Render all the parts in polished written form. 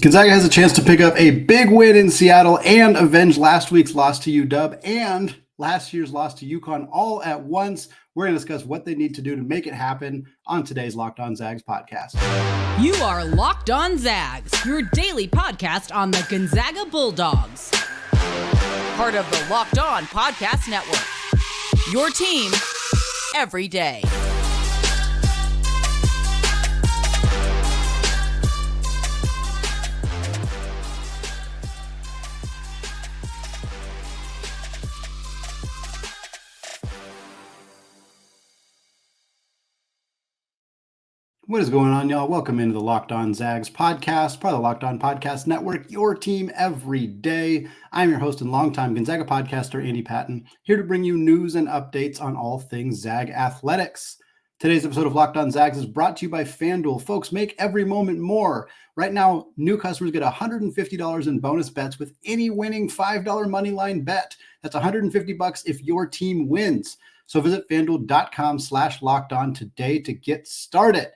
Gonzaga has a chance to pick up a big win in Seattle and avenge last week's loss to UW and last year's loss to UConn all at once. We're going to discuss what they need to do to make it happen on today's Locked On Zags podcast. You are Locked On Zags, your daily podcast on the Gonzaga Bulldogs. Part of the Locked On Podcast Network. Your team every day. What is going on, y'all? Welcome into the Locked On Zags podcast, part of the Locked On Podcast Network, your team every day. I'm your host and longtime Gonzaga podcaster, Andy Patton, here to bring you news and updates on all things Zag athletics. Today's episode of Locked On Zags is brought to you by FanDuel. Folks, make every moment more. Right now, new customers get $150 in bonus bets with any winning $5 moneyline bet. That's $150 if your team wins. So visit FanDuel.com/lockedon today to get started.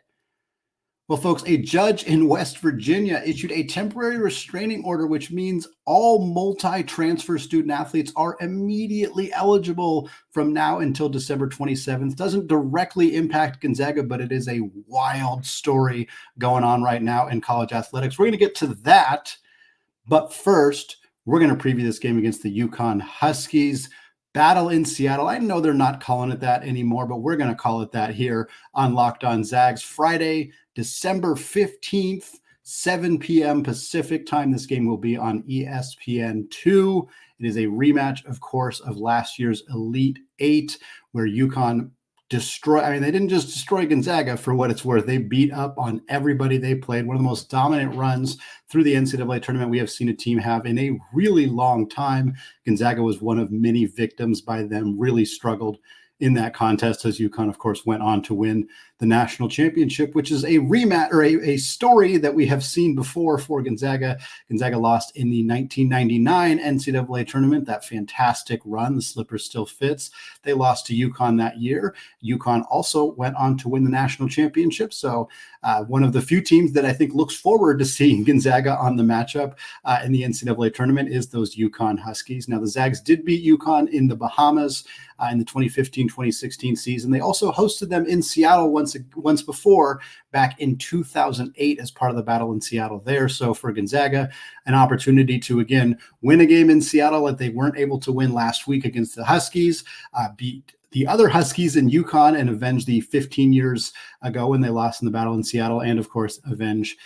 Well, folks, a judge in West Virginia issued a temporary restraining order, which means all multi-transfer student athletes are immediately eligible from now until December 27th. Doesn't directly impact Gonzaga, but it is a wild story going on right now in college athletics. We're going to get to that, but first, we're going to preview this game against the UConn Huskies. Battle in Seattle. I know they're not calling it that anymore, but we're going to call it that here on Locked On Zags. Friday, December 15th, 7 p.m. Pacific time. This game will be on ESPN2. It is a rematch, of course, of last year's Elite Eight, where UConn they didn't just destroy Gonzaga for what it's worth. They beat up on everybody they played. One of the most dominant runs through the NCAA tournament we have seen a team have in a really long time. Gonzaga was one of many victims by them, really struggled in that contest as UConn, of course, went on to win the national championship, which is a rematch or a story that we have seen before for Gonzaga. Gonzaga lost in the 1999 NCAA tournament, that fantastic run. The slipper still fits. They lost to UConn that year. UConn also went on to win the national championship. So one of the few teams that I think looks forward to seeing Gonzaga on the matchup in the NCAA tournament is those UConn Huskies. Now, the Zags did beat UConn in the Bahamas in the 2015-2016 season. They also hosted them in Seattle once before, back in 2008 as part of the battle in Seattle there. So for Gonzaga, an opportunity to, again, win a game in Seattle that they weren't able to win last week against the Huskies, beat the other Huskies in UConn and avenge the 15 years ago when they lost in the battle in Seattle, and of course, avenge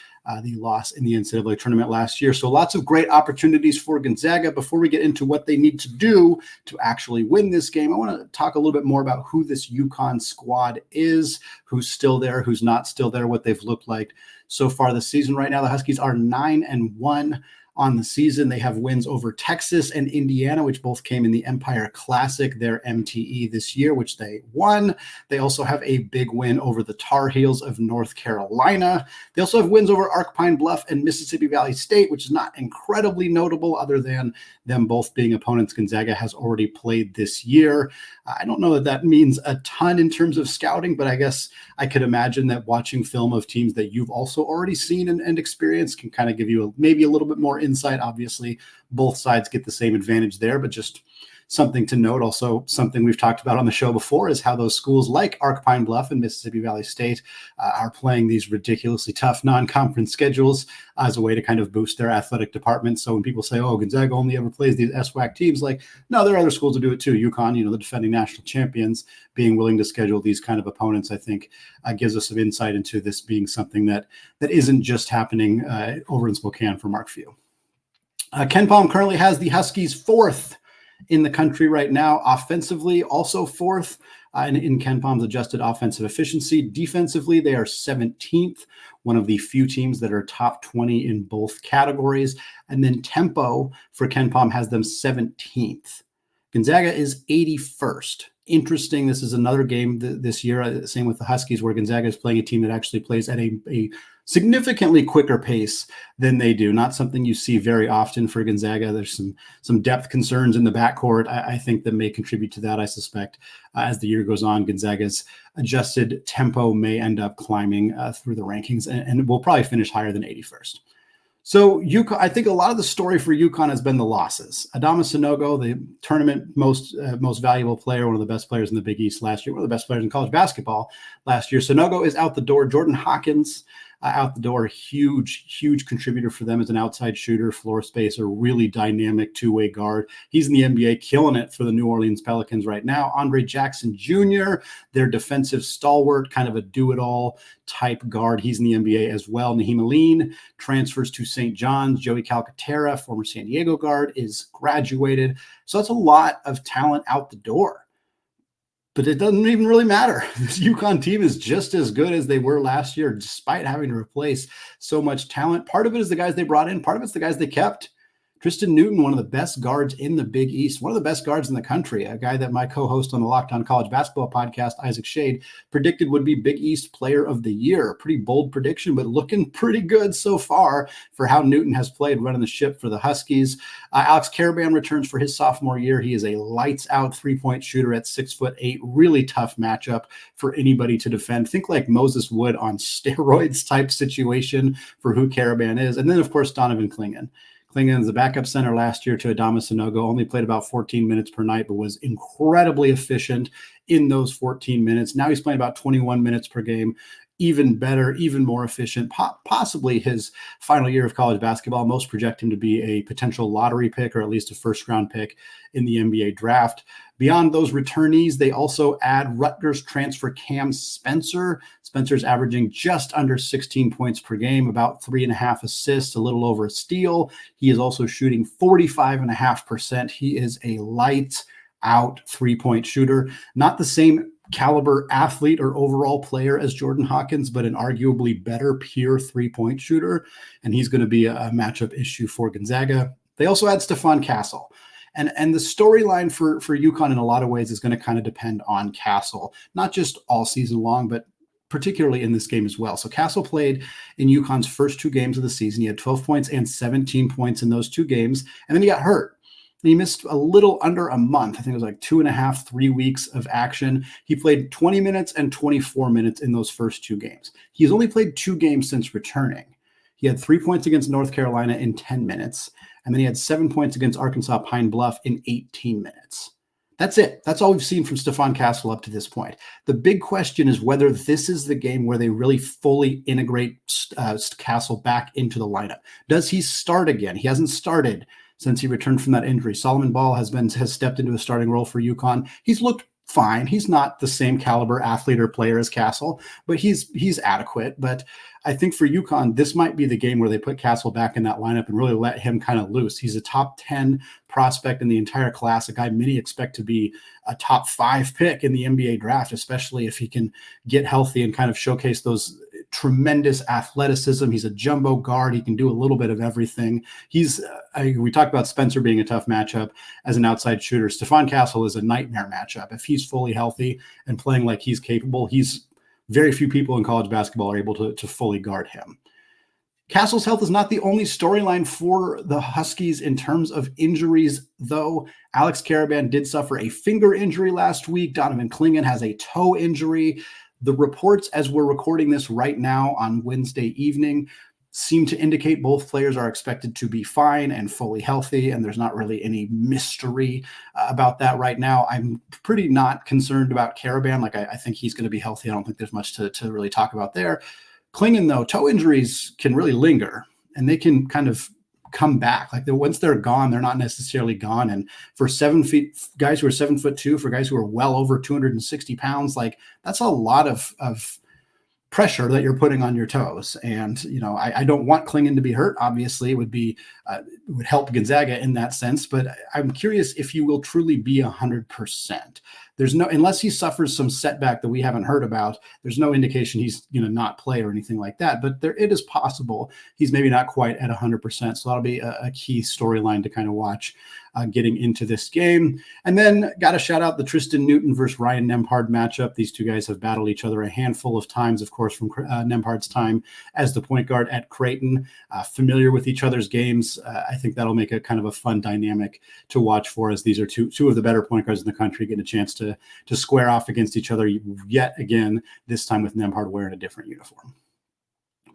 the loss in the NCAA tournament last year. So lots of great opportunities for Gonzaga. Before we get into what they need to do to actually win this game, I want to talk a little bit more about who this UConn squad is, who's still there, who's not still there, what they've looked like so far this season. Right now, the Huskies are 9-1 on the season. They have wins over Texas and Indiana, which both came in the Empire Classic, their MTE this year, which they won. They also have a big win over the Tar Heels of North Carolina. They also have wins over Pine Bluff and Mississippi Valley State, which is not incredibly notable other than them both being opponents Gonzaga has already played this year. I don't know that that means a ton in terms of scouting, but I guess I could imagine that watching film of teams that you've also already seen and experienced can kind of give you maybe a little bit more insight. Obviously, both sides get the same advantage there, but just something to note. Also, something we've talked about on the show before is how those schools like Pine Bluff and Mississippi Valley State are playing these ridiculously tough non-conference schedules as a way to kind of boost their athletic department. So when people say, oh, Gonzaga only ever plays these SWAC teams, like, no, there are other schools that do it too. UConn, the defending national champions, being willing to schedule these kind of opponents, I think gives us some insight into this being something that isn't just happening over in Spokane for Mark Few. Ken Palm currently has the Huskies fourth in the country right now. Offensively, also fourth in Ken Palm's adjusted offensive efficiency. Defensively, they are 17th, one of the few teams that are top 20 in both categories. And then tempo for Ken Palm has them 17th. Gonzaga is 81st. Interesting. This is another game this year, same with the Huskies, where Gonzaga is playing a team that actually plays at a significantly quicker pace than they do. Not something you see very often for Gonzaga. There's some depth concerns in the backcourt, I think, that may contribute to that. I suspect as the year goes on, Gonzaga's adjusted tempo may end up climbing through the rankings and will probably finish higher than 81st. So UConn, I think a lot of the story for UConn has been the losses. Adama Sanogo, the tournament most valuable player, one of the best players in the Big East last year, one of the best players in college basketball last year. Sanogo is out the door. Jordan Hawkins out the door, huge contributor for them as an outside shooter, floor spacer, really dynamic two-way guard. He's in the NBA, killing it for the New Orleans Pelicans right now. Andre Jackson Jr., their defensive stalwart, kind of a do-it-all type guard. He's in the NBA as well. Naheem Aline transfers to St. John's. Joey Calcaterra, former San Diego guard, is graduated. So that's a lot of talent out the door. But it doesn't even really matter. This UConn team is just as good as they were last year, despite having to replace so much talent. Part of it is the guys they brought in. Part of it's the guys they kept. Tristen Newton, one of the best guards in the Big East, one of the best guards in the country, a guy that my co-host on the Locked On College Basketball podcast, Isaac Shade, predicted would be Big East Player of the Year. A pretty bold prediction, but looking pretty good so far for how Newton has played running the ship for the Huskies. Alex Karaban returns for his sophomore year. He is a lights-out three-point shooter at 6'8". Really tough matchup for anybody to defend. Think like Moses Wood on steroids type situation for who Karaban is. And then, of course, Donovan Clingan. Clingan is the backup center last year to Adama Sanogo, only played about 14 minutes per night, but was incredibly efficient in those 14 minutes. Now he's playing about 21 minutes per game, even better, even more efficient, possibly his final year of college basketball. Most project him to be a potential lottery pick or at least a first-round pick in the NBA draft. Beyond those returnees, they also add Rutgers transfer Cam Spencer. Spencer's averaging just under 16 points per game, about 3.5 assists, a little over a steal. He is also shooting 45.5%. He is a lights-out three-point shooter. Not the same caliber athlete or overall player as Jordan Hawkins, but an arguably better pure three-point shooter. And he's going to be a matchup issue for Gonzaga. They also add Stephon Castle. And the storyline for UConn in a lot of ways is going to kind of depend on Castle, not just all season long, but particularly in this game as well. So Castle played in UConn's first two games of the season. He had 12 points and 17 points in those two games, and then he got hurt. He missed a little under a month. I think it was like 2.5, 3 weeks of action. He played 20 minutes and 24 minutes in those first two games. He's only played 2 games since returning. He had 3 points against North Carolina in 10 minutes. And then he had 7 points against Arkansas Pine Bluff in 18 minutes. That's it. That's all we've seen from Stephon Castle up to this point. The big question is whether this is the game where they really fully integrate Castle back into the lineup. Does he start again? He hasn't started since he returned from that injury. Solomon Ball has stepped into a starting role for UConn. He's looked fine. He's not the same caliber athlete or player as Castle, but he's adequate. But I think for UConn, this might be the game where they put Castle back in that lineup and really let him kind of loose. He's a top 10 prospect in the entire class, a guy many expect to be a top 5 pick in the NBA draft, especially if he can get healthy and kind of showcase those tremendous athleticism. He's a jumbo guard. He can do a little bit of everything. We talked about Spencer being a tough matchup as an outside shooter. Stephon Castle is a nightmare matchup. If he's fully healthy and playing like he's capable, very few people in college basketball are able to fully guard him. Castle's health is not the only storyline for the Huskies in terms of injuries, though. Alex Karaban did suffer a finger injury last week. Donovan Clingan has a toe injury. The reports, as we're recording this right now on Wednesday evening, seem to indicate both players are expected to be fine and fully healthy, and there's not really any mystery about that right now. I'm pretty not concerned about Karaban. I think he's going to be healthy. I don't think there's much to really talk about there. Clingan, though, toe injuries can really linger, and they can kind of come back. Once they're gone, they're not necessarily gone. And for guys who are 7'2", for guys who are well over 260 pounds, that's a lot of pressure that you're putting on your toes. And, I don't want Clingan to be hurt. Obviously, it would help Gonzaga in that sense, but I'm curious if he will truly be 100%. Unless he suffers some setback that we haven't heard about, there's no indication he's going to not play or anything like that. But it is possible he's maybe not quite at 100%. So that'll be a key storyline to kind of watch getting into this game. And then got to shout out the Tristen Newton versus Ryan Nembhard matchup. These two guys have battled each other a handful of times, of course, from Nembhard's time as the point guard at Creighton. Familiar with each other's games. I think that'll make a kind of a fun dynamic to watch for, as these are two of the better point guards in the country getting a chance to square off against each other yet again, this time with Nembhard wearing a different uniform.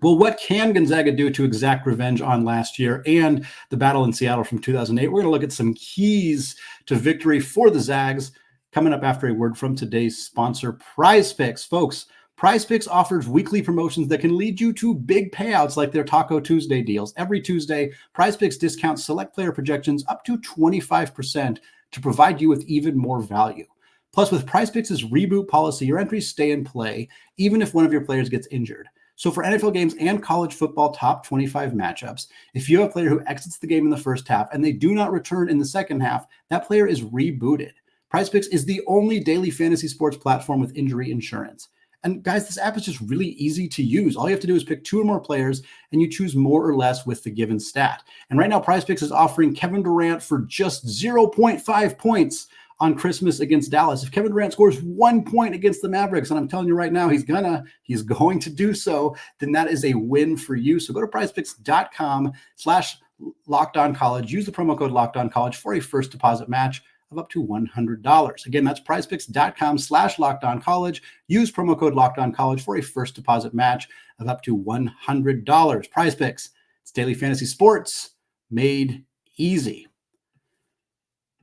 Well, what can Gonzaga do to exact revenge on last year and the battle in Seattle from 2008? We're going to look at some keys to victory for the Zags coming up after a word from today's sponsor, Prize Picks. Folks, Prize Picks offers weekly promotions that can lead you to big payouts like their Taco Tuesday deals. Every Tuesday, Prize Picks discounts select player projections up to 25% to provide you with even more value. Plus, with Prize Picks' reboot policy, your entries stay in play even if one of your players gets injured. So for NFL games and college football top 25 matchups, if you have a player who exits the game in the first half and they do not return in the second half, that player is rebooted. PrizePicks is the only daily fantasy sports platform with injury insurance. And guys, this app is just really easy to use. All you have to do is pick 2 or more players and you choose more or less with the given stat. And right now, PrizePicks is offering Kevin Durant for just 0.5 points on Christmas against Dallas. If Kevin Durant scores 1 point against the Mavericks, and I'm telling you right now, he's going to do so, then that is a win for you. So go to prizepicks.com/lockedoncollege. Use the promo code lockedoncollege for a first deposit match of up to $100. Again, that's prizepicks.com/lockedoncollege. Use promo code lockedoncollege for a first deposit match of up to $100. Prize Picks, it's daily fantasy sports made easy.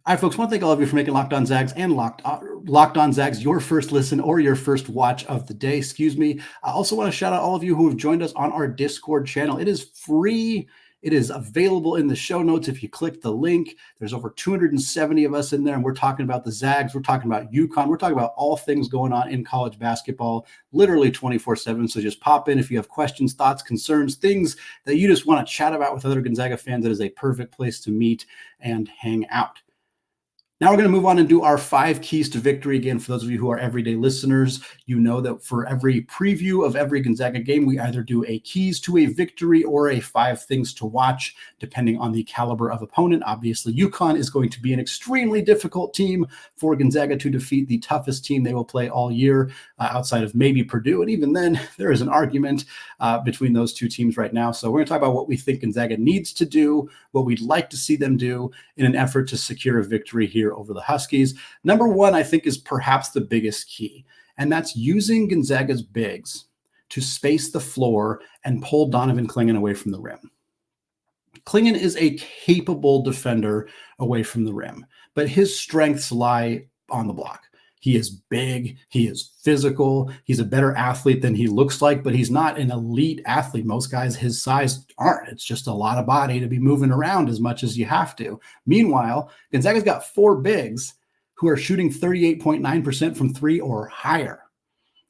All right, folks, I want to thank all of you for making Locked On Zags and Locked On Zags your first listen or your first watch of the day. I also want to shout out all of you who have joined us on our Discord channel. It is free. It is available in the show notes. If you click the link, there's over 270 of us in there, and we're talking about the Zags. We're talking about UConn. We're talking about all things going on in college basketball, literally 24/7. So just pop in if you have questions, thoughts, concerns, things that you just want to chat about with other Gonzaga fans. It is a perfect place to meet and hang out. Now we're going to move on and do our 5 keys to victory. Again, for those of you who are everyday listeners, you know that for every preview of every Gonzaga game, we either do a keys to a victory or a 5 things to watch, depending on the caliber of opponent. Obviously, UConn is going to be an extremely difficult team for Gonzaga to defeat, the toughest team they will play all year, outside of maybe Purdue. And even then, there is an argument between those 2 teams right now. So we're going to talk about what we think Gonzaga needs to do, what we'd like to see them do in an effort to secure a victory here over the Huskies. Number 1, I think, is perhaps the biggest key, and that's using Gonzaga's bigs to space the floor and pull Donovan Clingan away from the rim. Clingan is a capable defender away from the rim, but his strengths lie on the block. He is big. He is physical. He's a better athlete than he looks like, but he's not an elite athlete. Most guys his size aren't. It's just a lot of body to be moving around as much as you have to. Meanwhile, Gonzaga's got 4 bigs who are shooting 38.9% from 3 or higher.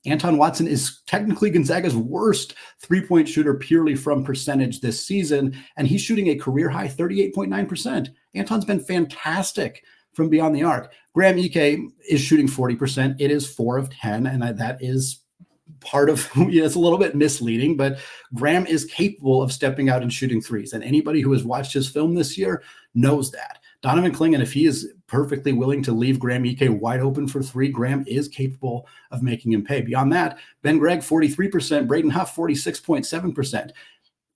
Anton Watson is technically Gonzaga's worst 3-point shooter purely from percentage this season, and he's shooting a career-high 38.9%. Anton's been fantastic from beyond the arc. Graham Ike is shooting 40%. It is 4 of 10, and that is part of, it's a little bit misleading, but Graham is capable of stepping out and shooting threes, and anybody who has watched his film this year knows that. Donovan Clingan, if he is perfectly willing to leave Graham Ike wide open for 3, Graham is capable of making him pay. Beyond that, Ben Gregg, 43%, Braden Huff, 46.7%.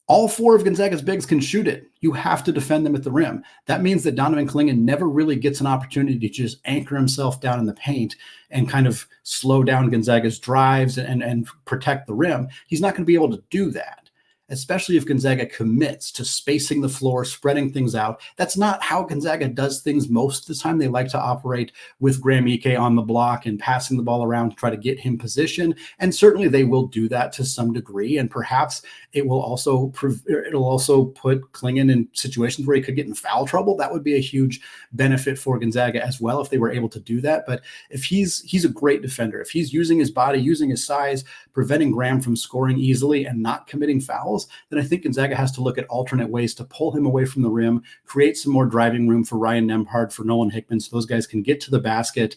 All 4 of Gonzaga's bigs can shoot it. You have to defend them at the rim. That means that Donovan Clingan never really gets an opportunity to just anchor himself down in the paint and kind of slow down Gonzaga's drives and protect the rim. He's not going to be able to do that, especially if Gonzaga commits to spacing the floor, spreading things out. That's not how Gonzaga does things most of the time. They like to operate with Graham Ike on the block and passing the ball around to try to get him position. And certainly they will do that to some degree. And perhaps it'll also put Clingan in situations where he could get in foul trouble. That would be a huge benefit for Gonzaga as well if they were able to do that. But if he's a great defender, if he's using his body, using his size, preventing Graham from scoring easily and not committing fouls, then I think Gonzaga has to look at alternate ways to pull him away from the rim, create some more driving room for Ryan Nembhard, for Nolan Hickman, so those guys can get to the basket,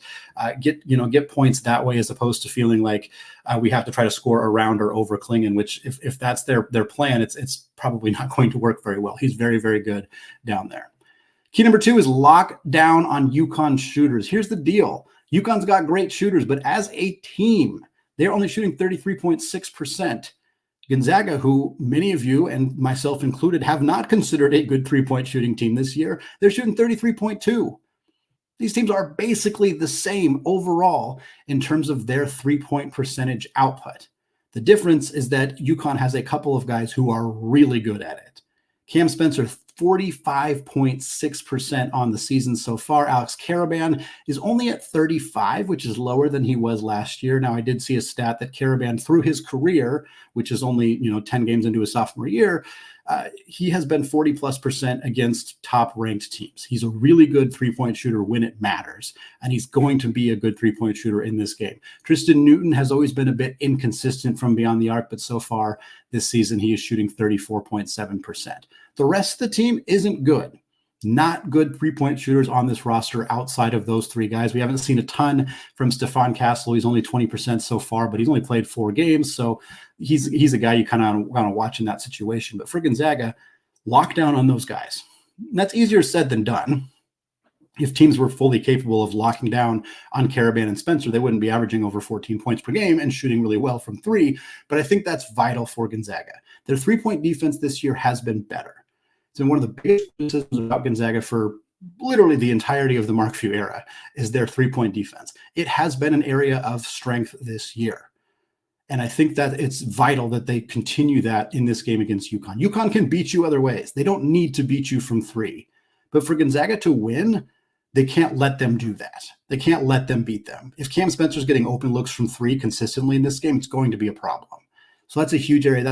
get points that way, as opposed to feeling like we have to try to score around or over Clingan, which if that's their plan, it's probably not going to work very well. He's very, very good down there. Key number 2 is lock down on UConn shooters. Here's the deal. UConn's got great shooters, but as a team, they're only shooting 33.6%. Gonzaga, who many of you and myself included have not considered a good 3-point shooting team this year, they're shooting 33.2. These teams are basically the same overall in terms of their 3-point percentage output. The difference is that UConn has a couple of guys who are really good at it. Cam Spencer, 45.6% on the season so far. Alex Karaban is only at 35, which is lower than he was last year. Now, I did see a stat that Karaban, through his career, which is only 10 games into his sophomore year, he has been 40+% against top-ranked teams. He's a really good three-point shooter when it matters, and he's going to be a good three-point shooter in this game. Tristen Newton has always been a bit inconsistent from beyond the arc, but so far this season he is shooting 34.7%. The rest of the team isn't good. Not good three-point shooters on this roster outside of those three guys. We haven't seen a ton from Stephon Castle. He's only 20% so far, but he's only played 4 games. So he's a guy you kind of want to watch in that situation. But for Gonzaga, lock down on those guys. And that's easier said than done. If teams were fully capable of locking down on Karaban and Spencer, they wouldn't be averaging over 14 points per game and shooting really well from 3. But I think that's vital for Gonzaga. Their three-point defense this year has been better. It's been one of the biggest criticisms about Gonzaga for literally the entirety of the Mark Few era is their three-point defense. It has been an area of strength this year. And I think that it's vital that they continue that in this game against UConn. UConn can beat you other ways. They don't need to beat you from 3. But for Gonzaga to win, they can't let them do that. They can't let them beat them. If Cam Spencer's getting open looks from 3 consistently in this game, it's going to be a problem. So that's a huge area.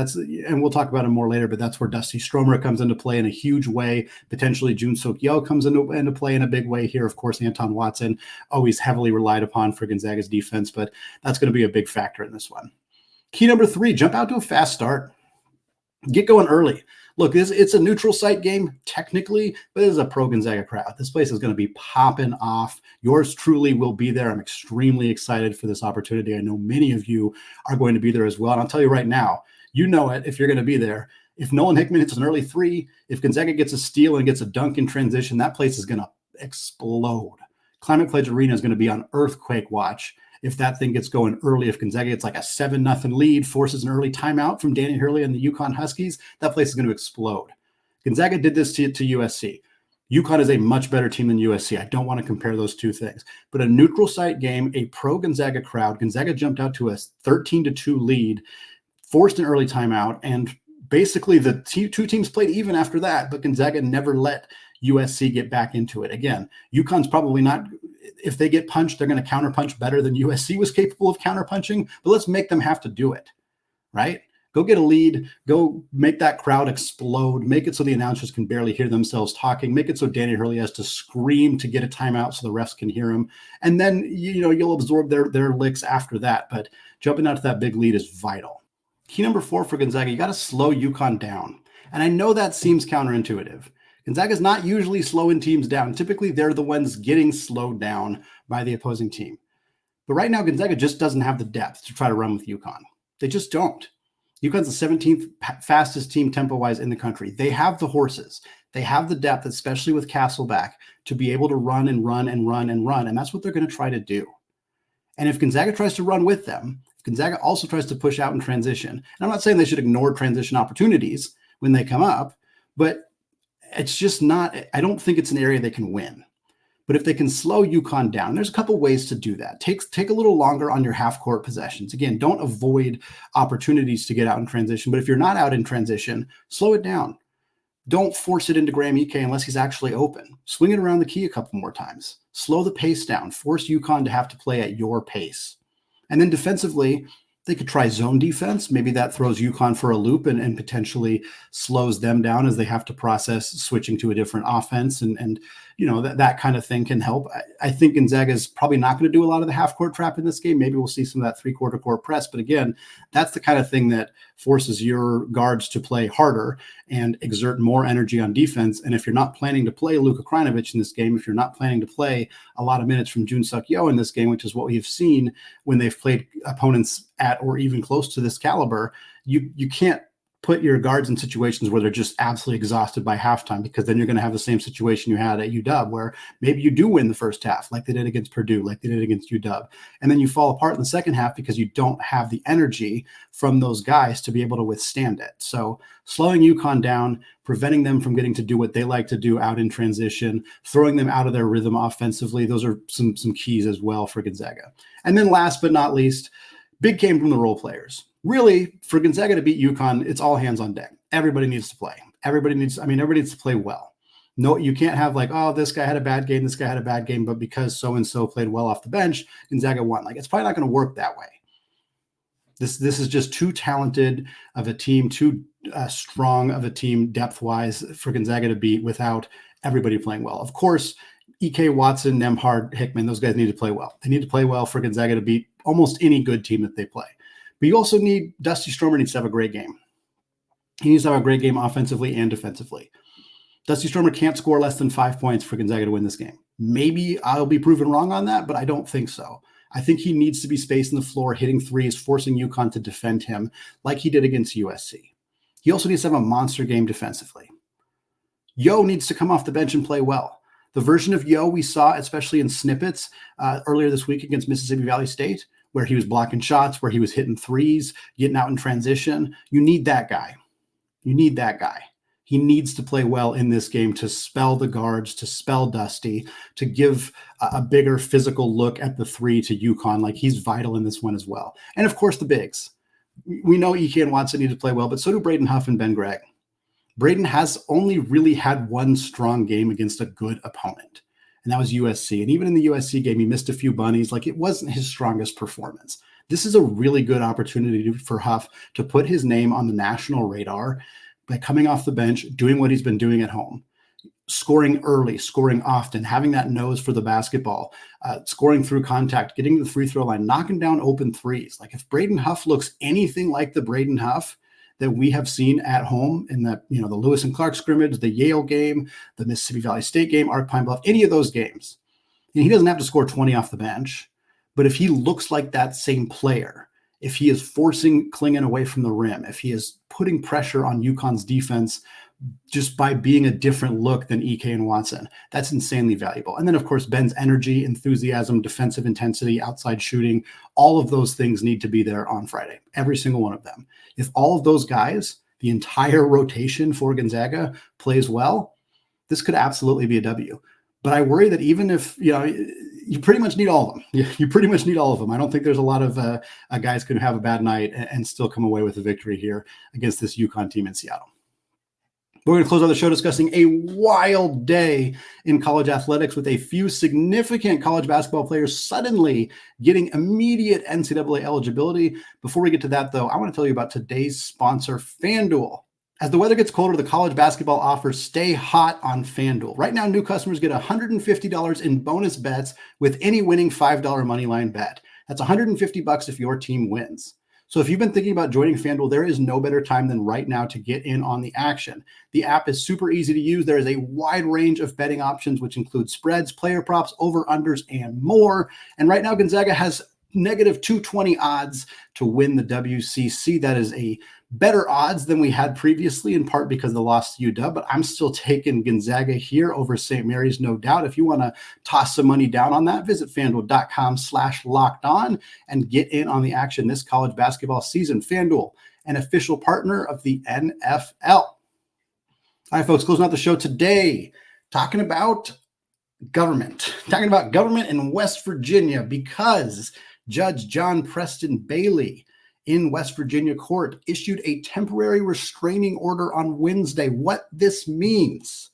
And we'll talk about it more later, but that's where Dusty Stromer comes into play in a huge way. Potentially Jun Sook Yeo comes into play in a big way here. Of course, Anton Watson, always heavily relied upon for Gonzaga's defense, but that's going to be a big factor in this one. Key number 3, jump out to a fast start. Get going early. Look, it's a neutral site game, technically, but it is a pro-Gonzaga crowd. This place is going to be popping off. Yours truly will be there. I'm extremely excited for this opportunity. I know many of you are going to be there as well. And I'll tell you right now, you know it if you're going to be there. If Nolan Hickman hits an early 3, if Gonzaga gets a steal and gets a dunk in transition, that place is going to explode. Climate Pledge Arena is going to be on earthquake watch. If that thing gets going early, if Gonzaga gets like a 7-0 lead, forces an early timeout from Danny Hurley and the UConn Huskies, that place is going to explode. Gonzaga did this to USC. UConn is a much better team than USC. I don't want to compare those two things. But a neutral site game, a pro-Gonzaga crowd, Gonzaga jumped out to a 13-2 lead, forced an early timeout, and basically the two teams played even after that, but Gonzaga never let USC get back into it. Again, UConn's probably not – if they get punched, they're going to counterpunch better than USC was capable of counterpunching, but let's make them have to do it, right? Go get a lead, go make that crowd explode, make it so the announcers can barely hear themselves talking, make it so Danny Hurley has to scream to get a timeout so the refs can hear him, and then you'll absorb their licks after that, but jumping out to that big lead is vital. Key number 4 for Gonzaga, you got to slow UConn down, and I know that seems counterintuitive. Gonzaga is not usually slowing teams down. Typically, they're the ones getting slowed down by the opposing team. But right now, Gonzaga just doesn't have the depth to try to run with UConn. They just don't. UConn's the 17th fastest team tempo-wise in the country. They have the horses. They have the depth, especially with Castle back, to be able to run and run and run and run. And that's what they're going to try to do. And if Gonzaga tries to run with them, Gonzaga also tries to push out in transition. And I'm not saying they should ignore transition opportunities when they come up, but it's just not, I don't think it's an area they can win. But if they can slow UConn down, there's a couple ways to do that. Take a little longer on your half-court possessions. Again, don't avoid opportunities to get out in transition. But if you're not out in transition, slow it down. Don't force it into Graham Ike unless he's actually open. Swing it around the key a couple more times. Slow the pace down. Force UConn to have to play at your pace. And then defensively, they could try zone defense. Maybe that throws UConn for a loop and potentially slows them down as they have to process switching to a different offense. And that kind of thing can help. I think Gonzaga is probably not going to do a lot of the half-court trap in this game. Maybe we'll see some of that three-quarter court press. But again, that's the kind of thing that forces your guards to play harder and exert more energy on defense. And if you're not planning to play Luka Krajinovic in this game, if you're not planning to play a lot of minutes from Jun Sook Yeo in this game, which is what we've seen when they've played opponents at or even close to this caliber, you can't put your guards in situations where they're just absolutely exhausted by halftime, because then you're going to have the same situation you had at UW, where maybe you do win the first half like they did against Purdue, like they did against UW, and then you fall apart in the second half because you don't have the energy from those guys to be able to withstand it. So slowing UConn down, preventing them from getting to do what they like to do out in transition, throwing them out of their rhythm offensively, those are some keys as well for Gonzaga. And then last but not least, big game from the role players. really, for Gonzaga to beat UConn, it's all hands on deck. Everybody needs to play. Everybody needs to play well. No, you can't have like, oh, this guy had a bad game, this guy had a bad game, but because so-and-so played well off the bench, Gonzaga won. Like, it's probably not going to work that way. This is just too talented of a team, too strong of a team depth-wise for Gonzaga to beat without everybody playing well. Of course, E.K. Watson, Nembhard, Hickman, those guys need to play well. They need to play well for Gonzaga to beat almost any good team that they play. But you also need Dusty Stromer needs to have a great game. He needs to have a great game offensively and defensively. Dusty Stromer can't score less than 5 points for Gonzaga to win this game. Maybe I'll be proven wrong on that, but I don't think so. I think he needs to be spacing the floor, hitting threes, forcing UConn to defend him like he did against USC. He also needs to have a monster game defensively. Yo needs to come off the bench and play well. The version of Yo we saw, especially in snippets earlier this week against Mississippi Valley State, where he was blocking shots, where he was hitting threes, getting out in transition. You need that guy. You need that guy. He needs to play well in this game to spell the guards, to spell Dusty, to give a bigger physical look at the three to UConn. Like, he's vital in this one as well. And of course, the bigs. We know Ike and Watson need to play well, but so do Braden Huff and Ben Gregg. Braden has only really had one strong game against a good opponent, and that was USC. And even in the USC game, he missed a few bunnies. Like, it wasn't his strongest performance. This is a really good opportunity for Huff to put his name on the national radar by coming off the bench, doing what he's been doing at home, scoring early, scoring often, having that nose for the basketball, scoring through contact, getting to the free throw line, knocking down open threes. Like, if Braden Huff looks anything like the Braden Huff that we have seen at home in the Lewis and Clark scrimmage, the Yale game, the Mississippi Valley State game, Arc Pine Bluff, any of those games, and he doesn't have to score 20 off the bench, but if he looks like that same player, if he is forcing Clingan away from the rim, if he is putting pressure on UConn's defense just by being a different look than EK and Watson, that's insanely valuable. And then, of course, Ben's energy, enthusiasm, defensive intensity, outside shooting, all of those things need to be there on Friday, every single one of them. If all of those guys, the entire rotation for Gonzaga, plays well, this could absolutely be a W. But I worry that even if, you pretty much need all of them. You pretty much need all of them. I don't think there's a lot of guys who can have a bad night and still come away with a victory here against this UConn team in Seattle. We're going to close out the show discussing a wild day in college athletics with a few significant college basketball players suddenly getting immediate NCAA eligibility. Before we get to that, though, I want to tell you about today's sponsor, FanDuel. As the weather gets colder, the college basketball offers stay hot on FanDuel. Right now, new customers get $150 in bonus bets with any winning $5 moneyline bet. That's $150 if your team wins. So if you've been thinking about joining FanDuel, there is no better time than right now to get in on the action. The app is super easy to use. There is a wide range of betting options, which include spreads, player props, over-unders, and more. And right now, Gonzaga has negative 220 odds to win the WCC. That is a better odds than we had previously, in part because of the loss to UW, but I'm still taking Gonzaga here over St. Mary's, no doubt. If you want to toss some money down on that, visit FanDuel.com/lockedon and get in on the action this college basketball season. FanDuel, an official partner of the NFL. All right, folks, closing out the show today, talking about government in West Virginia, because Judge John Preston Bailey in West Virginia court issued a temporary restraining order on Wednesday. What this means,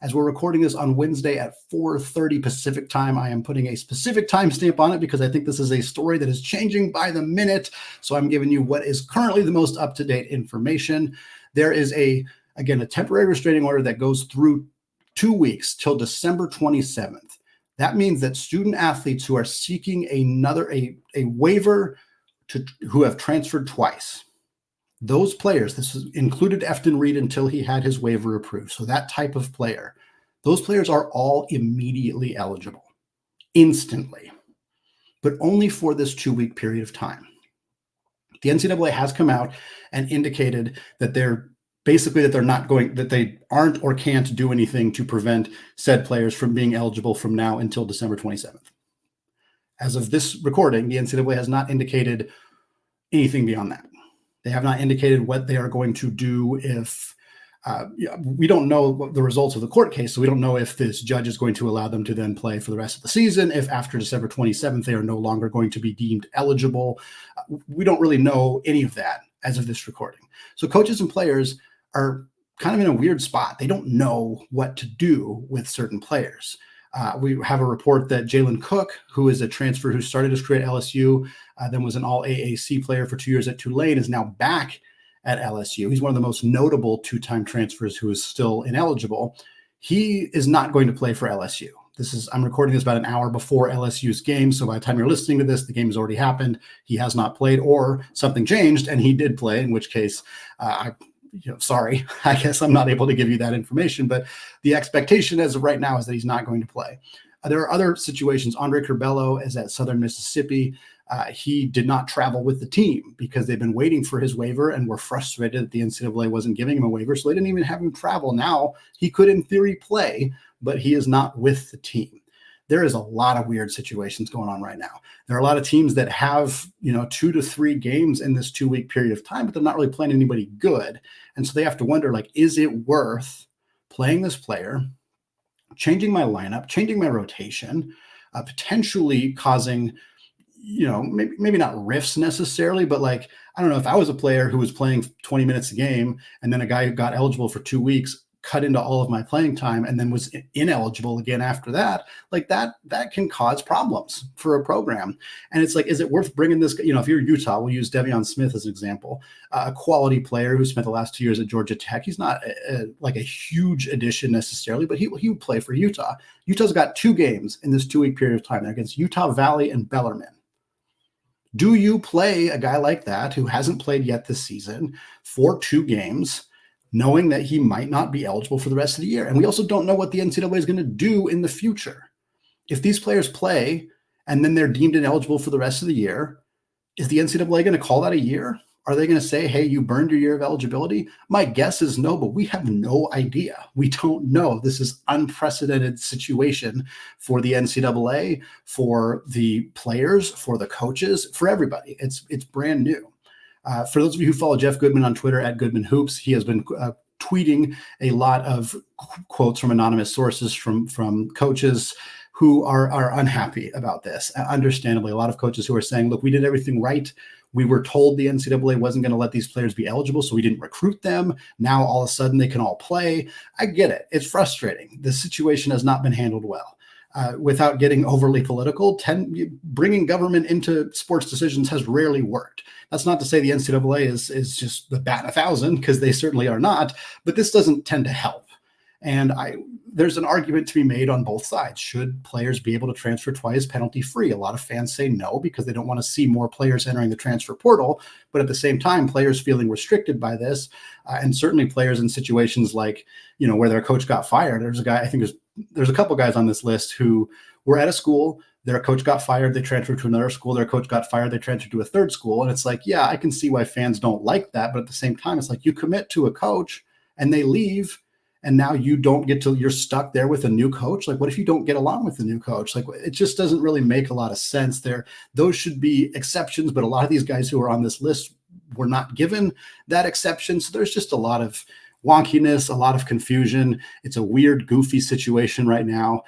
as we're recording this on Wednesday at 4:30 Pacific time, I am putting a specific timestamp on it because I think this is a story that is changing by the minute. So I'm giving you what is currently the most up-to-date information. There is a temporary restraining order that goes through 2 weeks till December 27th. That means that student athletes who are seeking a waiver who have transferred twice, those players, this included Efton Reed until he had his waiver approved. So that type of player, those players are all immediately eligible, instantly, but only for this 2-week period of time. The NCAA has come out and indicated that they aren't or can't do anything to prevent said players from being eligible from now until December 27th. As of this recording, the NCAA has not indicated anything beyond that. They have not indicated what they are going to do if We don't know the results of the court case, so we don't know if this judge is going to allow them to then play for the rest of the season, if after December 27th they are no longer going to be deemed eligible. We don't really know any of that as of this recording. So coaches and players are kind of in a weird spot. They don't know what to do with certain players. We have a report that Jalen Cook, who is a transfer who started his career at LSU, then was an all-AAC player for 2 years at Tulane, is now back at LSU. He's one of the most notable two-time transfers who is still ineligible. He is not going to play for LSU. I'm recording this about an hour before LSU's game, so by the time you're listening to this, the game has already happened. He has not played, or something changed and he did play, in which case sorry, I guess I'm not able to give you that information, but the expectation as of right now is that he's not going to play. There are other situations. Andre Curbelo is at Southern Mississippi. He did not travel with the team because they've been waiting for his waiver and were frustrated that the NCAA wasn't giving him a waiver, so they didn't even have him travel. Now he could, in theory, play, but he is not with the team. There is a lot of weird situations going on right now. There are a lot of teams that have, 2 to 3 games in this 2-week period of time, but they're not really playing anybody good. And so they have to wonder, is it worth playing this player, changing my lineup, changing my rotation, potentially causing, maybe not rifts necessarily, but I don't know, if I was a player who was playing 20 minutes a game and then a guy who got eligible for 2 weeks cut into all of my playing time and then was ineligible again after that, that can cause problems for a program. And it's is it worth bringing this, if you're Utah, we'll use Devion Smith as an example, a quality player who spent the last 2 years at Georgia Tech. He's not a huge addition necessarily, but he would play for Utah. Utah's got 2 games in this 2-week period of time. They're against Utah Valley and Bellarmine. Do you play a guy like that who hasn't played yet this season for 2 games, knowing that he might not be eligible for the rest of the year? And we also don't know what the NCAA is going to do in the future. If these players play and then they're deemed ineligible for the rest of the year, is the NCAA going to call that a year? Are they going to say, hey, you burned your year of eligibility? My guess is no, but we have no idea. We don't know. This is unprecedented situation for the NCAA, for the players, for the coaches, for everybody. It's brand new. For those of you who follow Jeff Goodman on Twitter at Goodman Hoops, he has been tweeting a lot of quotes from anonymous sources from coaches who are unhappy about this. Understandably, a lot of coaches who are saying, look, we did everything right. We were told the NCAA wasn't going to let these players be eligible, so we didn't recruit them. Now, all of a sudden, they can all play. I get it. It's frustrating. The situation has not been handled well. Without getting overly political, bringing government into sports decisions has rarely worked. That's not to say the NCAA is just the bat 1,000, because they certainly are not, but this doesn't tend to help. And there's an argument to be made on both sides. Should players be able to transfer twice penalty free? A lot of fans say no, because they don't want to see more players entering the transfer portal. But at the same time, players feeling restricted by this, and certainly players in situations where their coach got fired. There's a guy, I think there's a couple guys on this list who were at a school, their coach got fired, they transferred to another school, their coach got fired, they transferred to a third school. And it's yeah, I can see why fans don't like that. But at the same time, it's you commit to a coach and they leave, and now you're stuck there with a new coach. What if you don't get along with the new coach? It just doesn't really make a lot of sense there. Those should be exceptions, but a lot of these guys who are on this list were not given that exception. So there's just a lot of wonkiness, a lot of confusion. It's a weird, goofy situation right now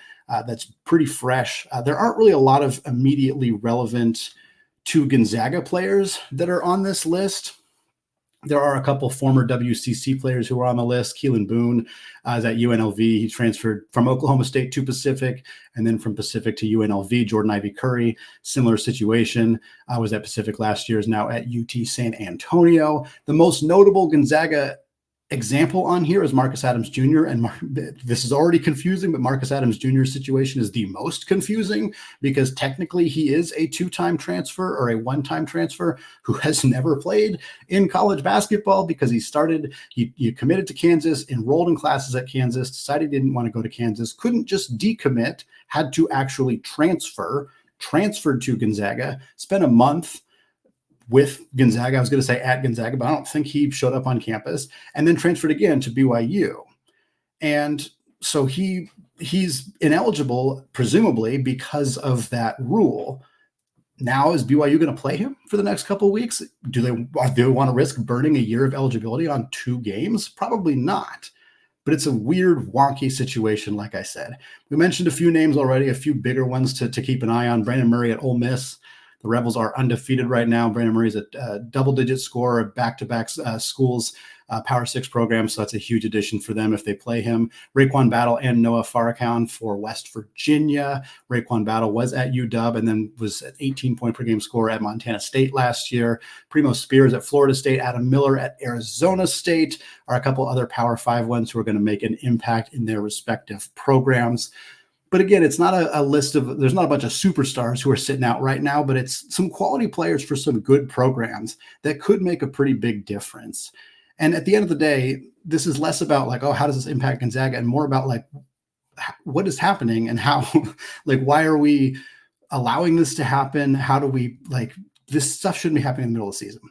that's pretty fresh. There aren't really a lot of immediately relevant to Gonzaga players that are on this list. There are a couple former WCC players who are on the list. Keelan Boone is at UNLV. He transferred from Oklahoma State to Pacific, and then from Pacific to UNLV. Jordan Ivy Curry, similar situation, was at Pacific last year, is now at UT San Antonio. The most notable Gonzaga example on here is Marcus Adams Jr. And this is already confusing, but Marcus Adams Jr.'s situation is the most confusing, because technically he is a 2-time transfer or a 1-time transfer who has never played in college basketball, because he committed to Kansas, enrolled in classes at Kansas, decided he didn't want to go to Kansas, couldn't just decommit, had to actually transferred to Gonzaga, spent a month with Gonzaga. I was going to say at Gonzaga, but I don't think he showed up on campus, and then transferred again to BYU. And so he's ineligible, presumably because of that rule. Now, is BYU going to play him for the next couple of weeks? Do they want to risk burning a year of eligibility on 2 games? Probably not. But it's a weird, wonky situation, like I said. We mentioned a few names already, a few bigger ones to keep an eye on. Brandon Murray at Ole Miss. The Rebels are undefeated right now. Brandon Murray's a double-digit scorer of back-to-back schools, Power 6 programs, so that's a huge addition for them if they play him. Raekwon Battle and Noah Farrakhan for West Virginia. Raekwon Battle was at UW and then was an 18-point-per-game scorer at Montana State last year. Primo Spears at Florida State. Adam Miller at Arizona State are a couple other Power 5 ones who are going to make an impact in their respective programs. But again, it's not a list of, there's not a bunch of superstars who are sitting out right now, but it's some quality players for some good programs that could make a pretty big difference. And at the end of the day, this is less about like, oh, how does this impact Gonzaga, and more about like, what is happening and how, like, why are we allowing this to happen? How do we, like, this stuff shouldn't be happening in the middle of the season.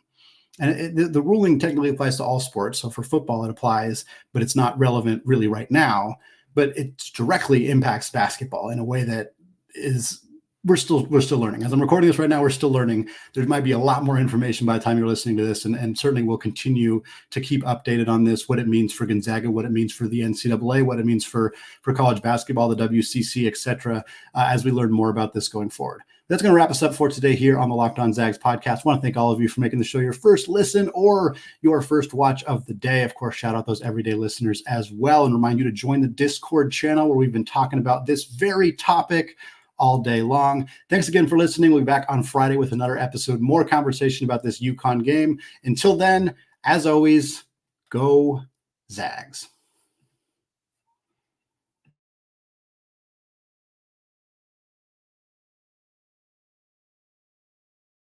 And the ruling technically applies to all sports. So for football, it applies, but it's not relevant really right now. But it directly impacts basketball in a way that is, we're still learning. As I'm recording this right now, we're still learning. There might be a lot more information by the time you're listening to this, and certainly we'll continue to keep updated on this, what it means for Gonzaga, what it means for the NCAA, what it means for college basketball, the WCC, et cetera, as we learn more about this going forward. That's going to wrap us up for today here on the Locked On Zags podcast. I want to thank all of you for making the show your first listen or your first watch of the day. Of course, shout out those everyday listeners as well, and remind you to join the Discord channel where we've been talking about this very topic all day long. Thanks again for listening. We'll be back on Friday with another episode, more conversation about this UConn game. Until then, as always, go Zags.